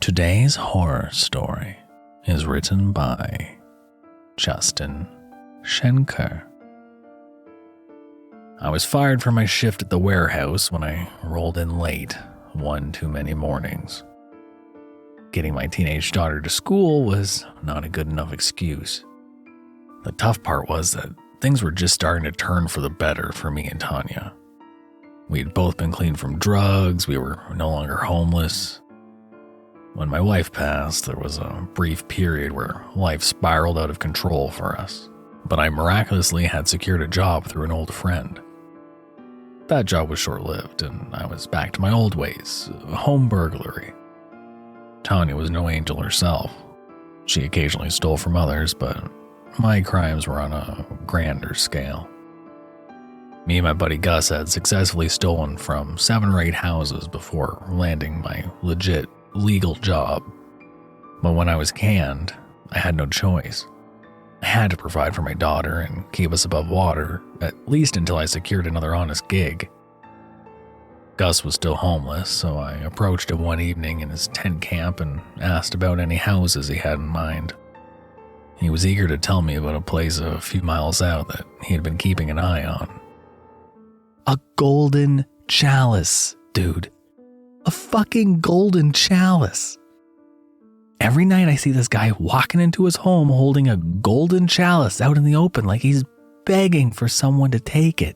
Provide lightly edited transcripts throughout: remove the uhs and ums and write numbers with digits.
Today's horror story is written by Justin Schenker. I was fired from my shift at the warehouse when I rolled in late one too many mornings. Getting my teenage daughter to school was not a good enough excuse. The tough part was that things were just starting to turn for the better for me and Tanya. We had both been clean from drugs, we were no longer homeless. When my wife passed, there was a brief period where life spiraled out of control for us, but I miraculously had secured a job through an old friend. That job was short-lived, and I was back to my old ways, home burglary. Tanya was no angel herself. She occasionally stole from others, but my crimes were on a grander scale. Me and my buddy Gus had successfully stolen from 7 or 8 houses before landing my legit legal job. But when I was canned, I had no choice. I had to provide for my daughter and keep us above water, at least until I secured another honest gig. Gus was still homeless, so I approached him one evening in his tent camp and asked about any houses he had in mind. He was eager to tell me about a place a few miles out that he had been keeping an eye on. A golden chalice, dude. A fucking golden chalice. Every night I see this guy walking into his home holding a golden chalice out in the open like he's begging for someone to take it.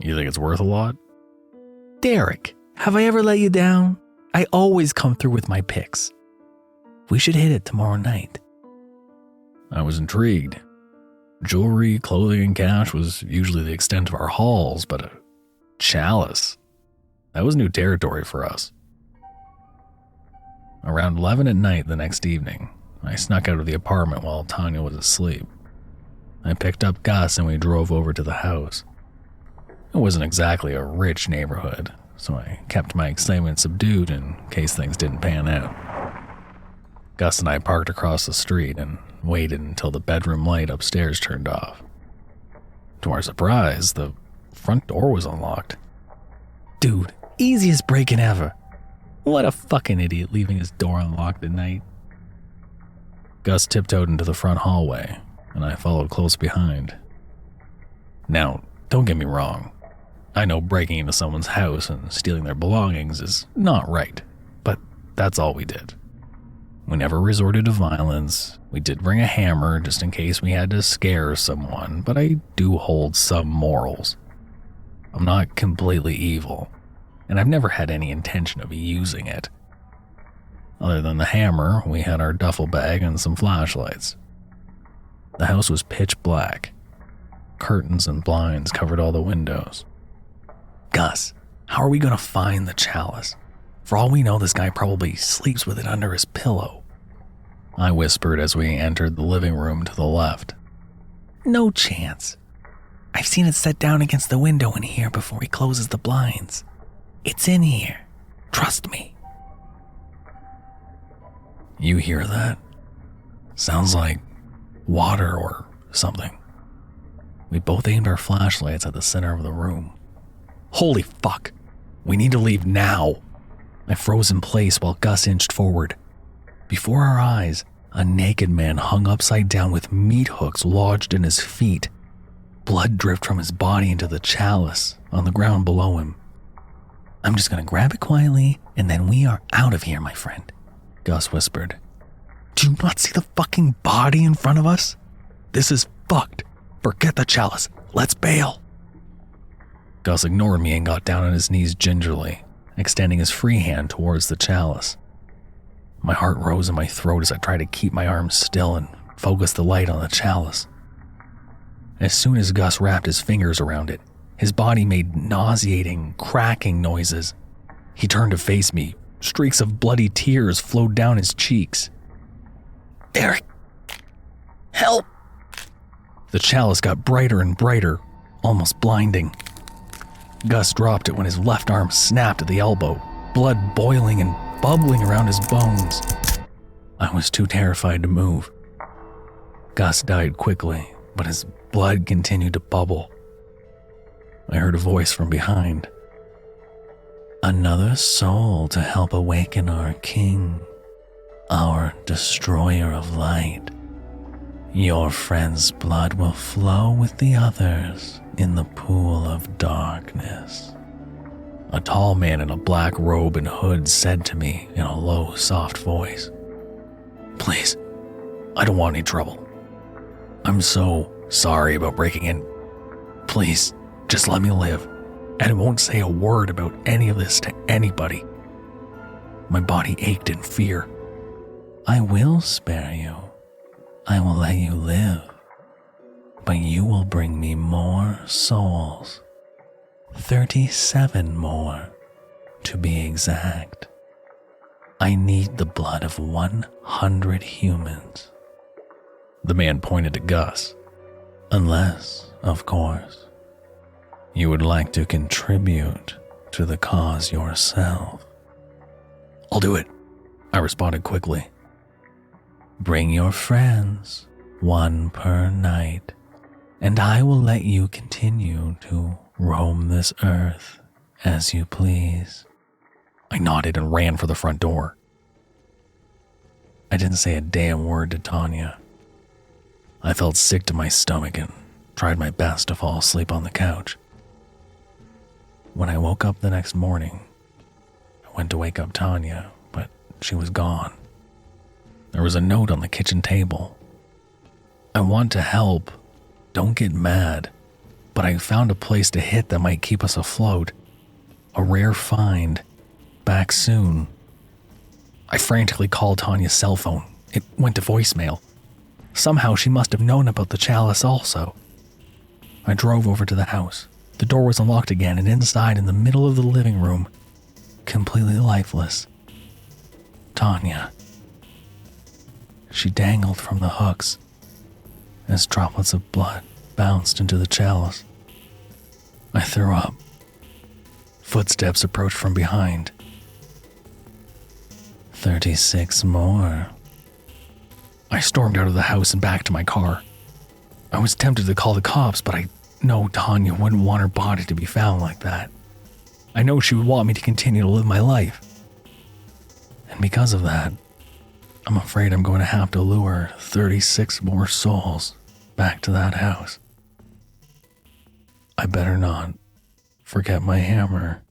You think it's worth a lot? Derek, have I ever let you down? I always come through with my picks. We should hit it tomorrow night. I was intrigued. Jewelry, clothing, and cash was usually the extent of our hauls, but a chalice? That was new territory for us. Around 11 at night the next evening, I snuck out of the apartment while Tanya was asleep. I picked up Gus and we drove over to the house. It wasn't exactly a rich neighborhood, so I kept my excitement subdued in case things didn't pan out. Gus and I parked across the street and waited until the bedroom light upstairs turned off. To our surprise, the front door was unlocked. Dude, easiest break-in ever. What a fucking idiot leaving his door unlocked at night. Gus tiptoed into the front hallway, and I followed close behind. Now, don't get me wrong. I know breaking into someone's house and stealing their belongings is not right, but that's all we did. We never resorted to violence. We did bring a hammer just in case we had to scare someone, but I do hold some morals. I'm not completely evil, and I've never had any intention of using it. Other than the hammer, we had our duffel bag and some flashlights. The house was pitch black. Curtains and blinds covered all the windows. Gus, how are we going to find the chalice? For all we know, this guy probably sleeps with it under his pillow. I whispered as we entered the living room to the left. No chance. I've seen it set down against the window in here before he closes the blinds. It's in here. Trust me. You hear that? Sounds like water or something. We both aimed our flashlights at the center of the room. Holy fuck. We need to leave now. I froze in place while Gus inched forward. Before our eyes, a naked man hung upside down with meat hooks lodged in his feet. Blood dripped from his body into the chalice on the ground below him. I'm just gonna grab it quietly, and then we are out of here, my friend, Gus whispered. Do you not see the fucking body in front of us? This is fucked. Forget the chalice. Let's bail. Gus ignored me and got down on his knees gingerly, extending his free hand towards the chalice. My heart rose in my throat as I tried to keep my arms still and focus the light on the chalice. As soon as Gus wrapped his fingers around it, his body made nauseating, cracking noises. He turned to face me. Streaks of bloody tears flowed down his cheeks. Derek! Help! The chalice got brighter and brighter, almost blinding. Gus dropped it when his left arm snapped at the elbow, blood boiling and bubbling around his bones. I was too terrified to move. Gus died quickly, but his blood continued to bubble. I heard a voice from behind. Another soul to help awaken our king, our destroyer of light. Your friend's blood will flow with the others in the pool of darkness. A tall man in a black robe and hood said to me in a low, soft voice, "Please, I don't want any trouble. I'm so sorry about breaking in. Please, just let me live, and I won't say a word about any of this to anybody." My body ached in fear. "I will spare you. I will let you live, but you will bring me more souls. 37 more, to be exact. I need the blood of 100 humans." The man pointed to Gus. "Unless, of course, you would like to contribute to the cause yourself." "I'll do it," I responded quickly. "Bring your friends, 1 per night, and I will let you continue to roam this earth as you please." I nodded and ran for the front door. I didn't say a damn word to Tanya. I felt sick to my stomach and tried my best to fall asleep on the couch. When I woke up the next morning, I went to wake up Tanya, but she was gone. There was a note on the kitchen table. "I want to help. Don't get mad, but I found a place to hit that might keep us afloat. A rare find. Back soon." I frantically called Tanya's cell phone. It went to voicemail. Somehow she must have known about the chalice also. I drove over to the house. The door was unlocked again, and inside, in the middle of the living room, completely lifeless, Tanya. She dangled from the hooks as droplets of blood bounced into the chalice. I threw up. Footsteps approached from behind. 36 more. I stormed out of the house and back to my car. I was tempted to call the cops, but I know Tanya wouldn't want her body to be found like that. I know she would want me to continue to live my life. And because of that, I'm afraid I'm going to have to lure 36 more souls back to that house. I better not forget my hammer.